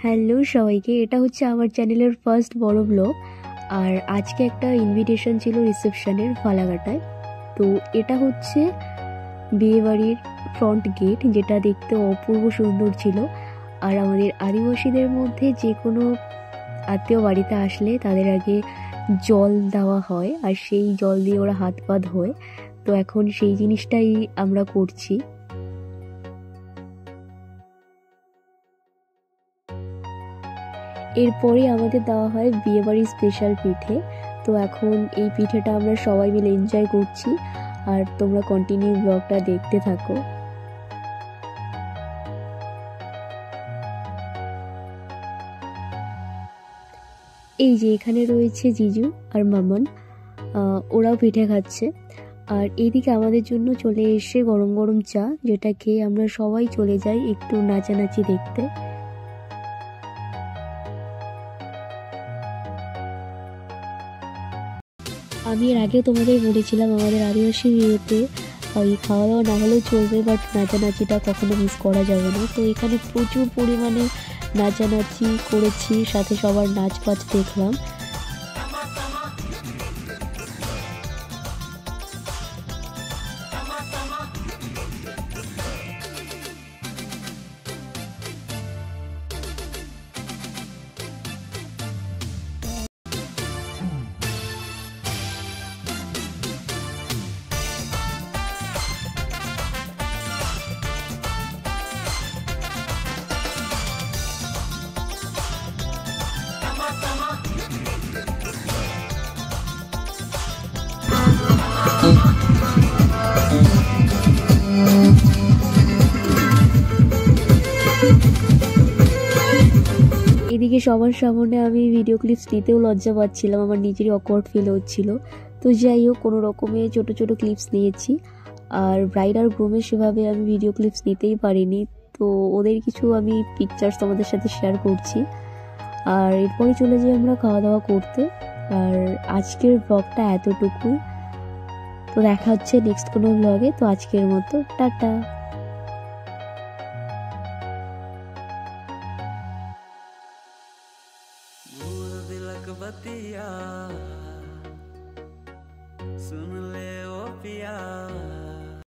Hello সবাইকে, এটা হচ্ছে আমার চ্যানেলের ফার্স্ট বড় ব্লগ। আর আজকে একটা ইনভিটেশন ছিল রিসেপশনের ফালাকাটায়। তো এটা হচ্ছে বিয়েবাড়ির ফ্রন্ট গেট, যেটা দেখতে অপূর্ব সুন্দর ছিল। আর আমাদের আদিবাসীদের মধ্যে যে কোনো আত্মীয় বাড়িতে আসলে তাদের আগে জল দেওয়া হয়, আর সেই জল দিয়ে ওরা হাত পা ধোয়। তো এখন সেই জিনিসটাই আমরা করছি। এরপরে আমাদের দেওয়া হয় বিয়েবাড়ির স্পেশাল পিঠে। তো এখন এই পিঠেটা আমরা সবাই মিলে এনজয় করছি, আর তোমরা কন্টিনিউ ব্লগটা দেখতে থাকো। এই যে এখানে রয়েছে জিজু আর মামন, ওরাও পিঠে খাচ্ছে। আর এইদিকে আমাদের জন্য চলে এসে গরম গরম চা, যেটা খেয়ে আমরা সবাই চলে যাই একটু নাচানাচি দেখতে। আমি এর আগেও তোমাদের বলেছিলাম আমাদের আদিবাসী বিয়েতে ওই খাওয়া দাওয়া না হলেও চলবে, বাট নাচানাচিটা কখনো মিস করা যাবে না। তো এখানে প্রচুর পরিমাণে নাচানাচি করেছি, সাথে সবার নাচ বাজ দেখলাম। এদিকে সবার সামনে আমি ভিডিও ক্লিপস নিতেও লজ্জা পাচ্ছিলাম, আমার নিজেরই অকওয়ার্ড ফিল হচ্ছিল। তো যাই হোক, কোনো রকমে ছোট ছোট ক্লিপস নিয়েছি। আর ব্রাইড আর গ্রুমের সেভাবে আমি ভিডিও ক্লিপস নিতেই পারিনি, তো ওদের কিছু আমি পিকচার্স তোমাদের সাথে শেয়ার করছি। আর এরপরে চলে যাই আমরা খাওয়া দাওয়া করতে। আর আজকের ব্লগটা এতটুকুই। তো দেখা হচ্ছে নেক্সট কোনো ব্লগে। তো আজকের মতো টাটা। बतिया सुन ले ओ पिया।